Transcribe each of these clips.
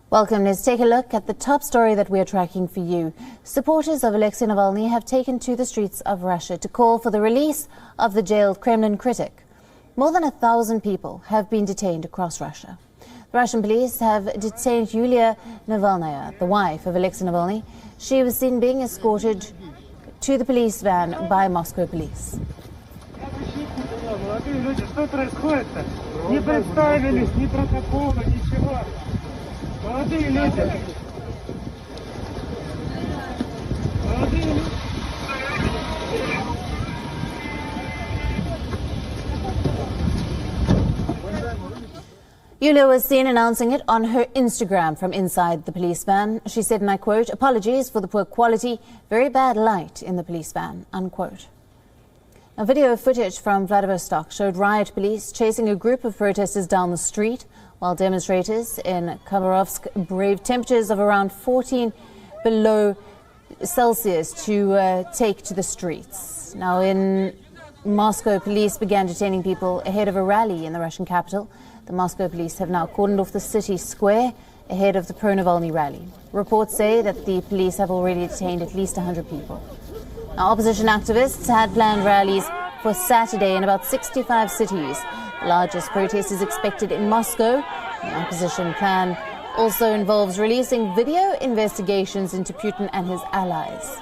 Welcome. Let's take a look at the top story that we are tracking for you. Supporters of Alexei Navalny have taken to the streets of Russia to call for the release of the jailed Kremlin critic. More than 1,000 people have been detained across Russia. The Russian police have detained Yulia Navalnaya, the wife of Alexei Navalny. She was seen being escorted to the police van by Moscow police. Yulia was seen announcing it on her Instagram from inside the police van. She said, and I quote, "Apologies for the poor quality, very bad light in the police van," unquote. A video footage from Vladivostok showed riot police chasing a group of protesters down the street, while demonstrators in Khabarovsk braved temperatures of around 14 below Celsius to take to the streets. Now, in Moscow, police began detaining people ahead of a rally in the Russian capital. The Moscow police have now cordoned off the city square ahead of the pro-Navalny rally. Reports say that the police have already detained at least 100 people. Now, opposition activists had planned rallies for Saturday in about 65 cities. The largest protest is expected in Moscow. The opposition plan also involves releasing video investigations into Putin and his allies.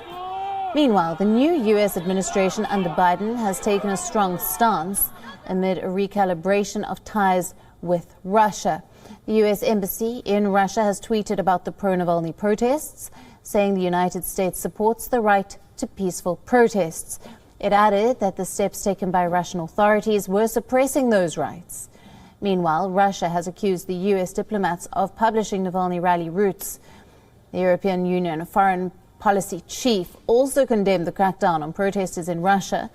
Meanwhile, the new U.S. administration under Biden has taken a strong stance amid a recalibration of ties with Russia. The U.S. Embassy in Russia has tweeted about the pro-Navalny protests, saying the United States supports the right to peaceful protests. It added that the steps taken by Russian authorities were suppressing those rights. Meanwhile, Russia has accused the U.S. diplomats of publishing Navalny rally routes. The European Union foreign policy chief also condemned the crackdown on protesters in Russia.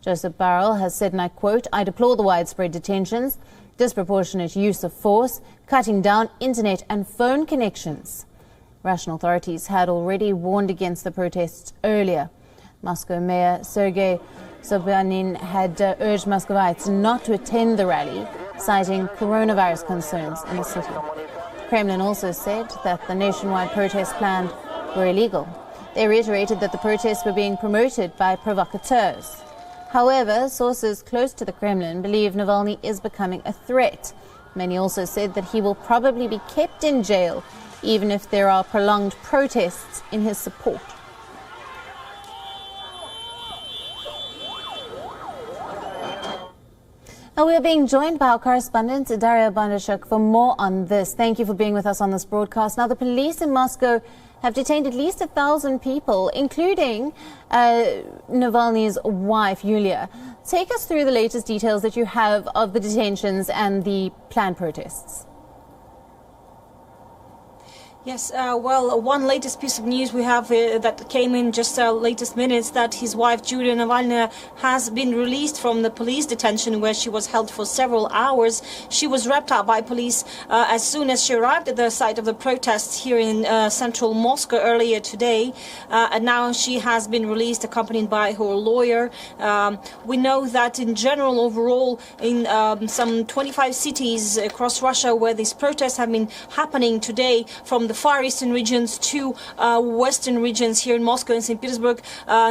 Joseph Borrell has said, and I quote, "I deplore the widespread detentions, disproportionate use of force, cutting down internet and phone connections." Russian authorities had already warned against the protests earlier. Moscow Mayor Sergei Sobyanin had urged Muscovites not to attend the rally, citing coronavirus concerns in the city. The Kremlin also said that the nationwide protests planned were illegal. They reiterated that the protests were being promoted by provocateurs. However, sources close to the Kremlin believe Navalny is becoming a threat. Many also said that he will probably be kept in jail, even if there are prolonged protests in his support. Now, we are being joined by our correspondent, Daria Bandashuk, for more on this. Thank you for being with us on this broadcast. Now, the police in Moscow have detained at least 1,000 people, including Navalny's wife, Yulia. Take us through the latest details that you have of the detentions and the planned protests. Yes, well, one latest piece of news we have that came in just latest minutes, that his wife, Yulia Navalny, has been released from the police detention where she was held for several hours. She was wrapped up by police as soon as she arrived at the site of the protests here in central Moscow earlier today. And now she has been released, accompanied by her lawyer. We know that in general, overall, in some 25 cities across Russia where these protests have been happening today, from the far eastern regions to western regions here in Moscow and St. Petersburg,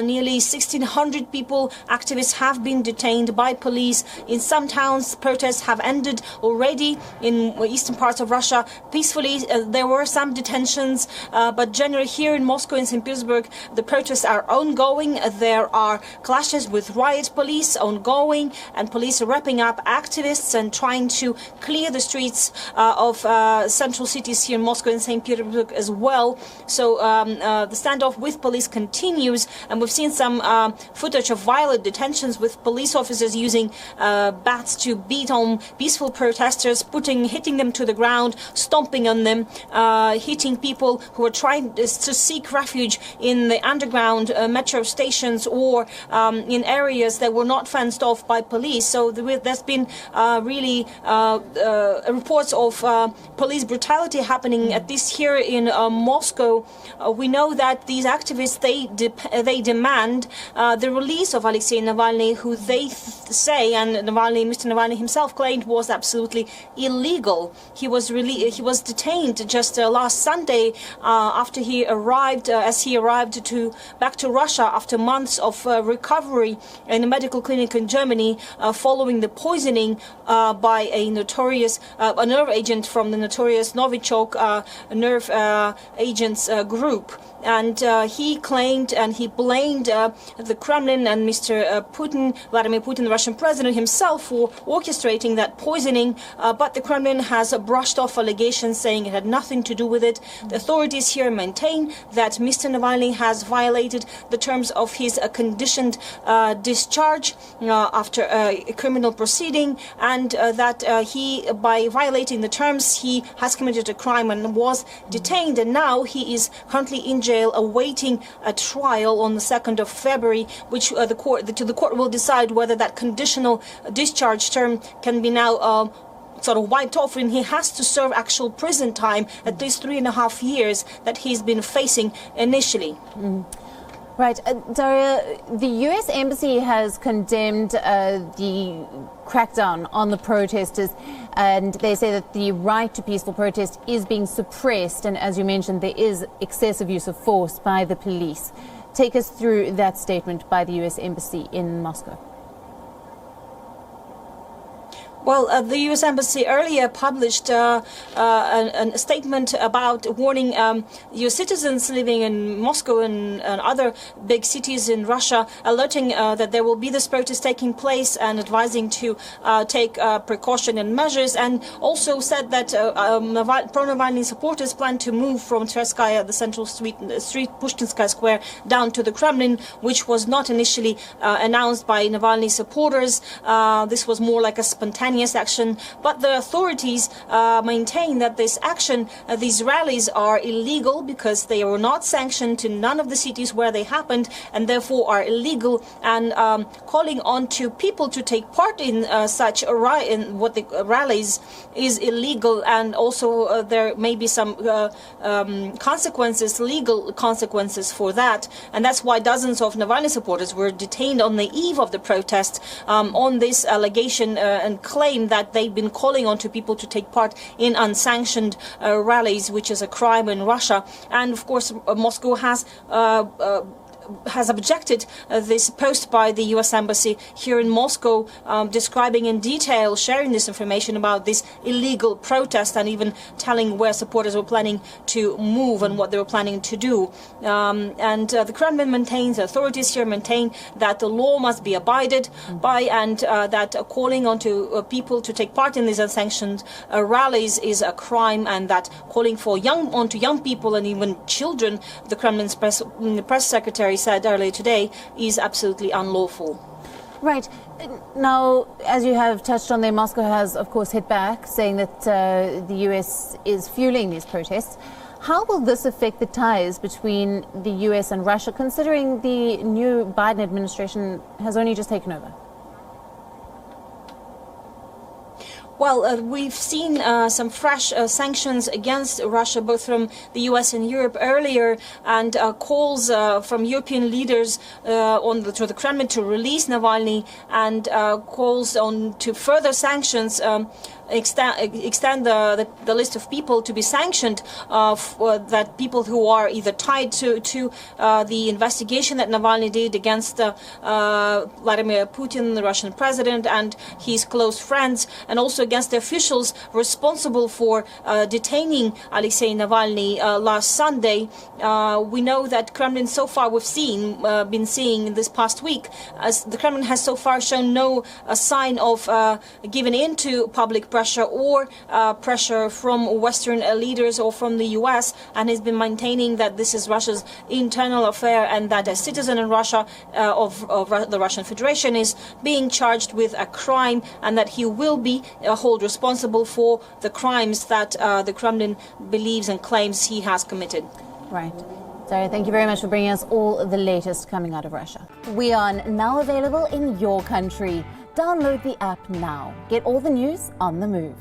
nearly 1,600 people, activists, have been detained by police. In some towns, protests have ended already in eastern parts of Russia peacefully. There were some detentions, but generally here in Moscow and St. Petersburg, the protests are ongoing. There are clashes with riot police ongoing, and police are wrapping up activists and trying to clear the streets of central cities here in Moscow and St. Petersburg as well. So the standoff with police continues, and we've seen some footage of violent detentions with police officers using bats to beat on peaceful protesters, hitting them to the ground, stomping on them, hitting people who are trying to seek refuge in the underground metro stations or in areas that were not fenced off by police. So there's been really reports of police brutality happening at this here in Moscow, we know that these activists, they demand the release of Alexei Navalny, who they say, and Mr. Navalny himself claimed, was absolutely illegal. He was detained just last Sunday after he arrived, back to Russia after months of recovery in a medical clinic in Germany following the poisoning by a nerve agent from the notorious Novichok nerve agents group. And he claimed and he blamed the Kremlin and Mr. Vladimir Putin, the Russian president himself, for orchestrating that poisoning. But the Kremlin has brushed off allegations, saying it had nothing to do with it. The authorities here maintain that Mr. Navalny has violated the terms of his conditioned discharge after a criminal proceeding, and that by violating the terms, he has committed a crime and was detained. And now he is currently in jail, awaiting a trial on the 2nd of February, which the court will decide whether that conditional discharge term can be now sort of wiped off, and he has to serve actual prison time, at least 3.5 years that he's been facing initially. Right. Daria, the U.S. Embassy has condemned the crackdown on the protesters, and they say that the right to peaceful protest is being suppressed, and as you mentioned, there is excessive use of force by the police. Take us through that statement by the U.S. Embassy in Moscow. Well, the U.S. Embassy earlier published a statement about warning U.S. citizens living in Moscow and other big cities in Russia, alerting that there will be this protest taking place and advising to take precaution and measures, and also said that pro-Navalny supporters plan to move from Tverskaya, the central street Pushkinskaya Square, down to the Kremlin, which was not initially announced by Navalny supporters. This was more like a spontaneous action, but the authorities maintain that this action, these rallies, are illegal because they were not sanctioned in none of the cities where they happened, and therefore are illegal, and calling on to people to take part in such rallies is illegal, and also there may be some consequences, legal consequences for that, and that's why dozens of Navalny supporters were detained on the eve of the protest on this allegation and claim that they've been calling on to people to take part in unsanctioned rallies, which is a crime in Russia. And of course, Moscow has objected this post by the U.S. Embassy here in Moscow, describing in detail, sharing this information about this illegal protest, and even telling where supporters were planning to move and what they were planning to do. The Kremlin maintains, the authorities here maintain, that the law must be abided by, and that calling on to people to take part in these unsanctioned rallies is a crime, and that calling for young people and even children, the Kremlin's press secretary said earlier today, is absolutely unlawful. Right. Now, as you have touched on there, Moscow has, of course, hit back, saying that the U.S. is fueling these protests. How will this affect the ties between the U.S. and Russia, considering the new Biden administration has only just taken over? Well, we've seen some fresh sanctions against Russia, both from the U.S. and Europe earlier, and calls from European leaders to the Kremlin to release Navalny, and calls on to further sanctions, extend the list of people to be sanctioned, that people who are either tied to the investigation that Navalny did against Vladimir Putin, the Russian president, and his close friends, and also against the officials responsible for detaining Alexei Navalny last Sunday. We know that Kremlin so far, been seeing this past week, as the Kremlin has so far shown no sign of giving in to public pressure or pressure from Western leaders or from the U.S., and has been maintaining that this is Russia's internal affair, and that a citizen in Russia of the Russian Federation is being charged with a crime, and that he will be held responsible for the crimes that the Kremlin believes and claims he has committed. Right. Daria, thank you very much for bringing us all the latest coming out of Russia. WION, now available in your country. Download the app now. Get all the news on the move.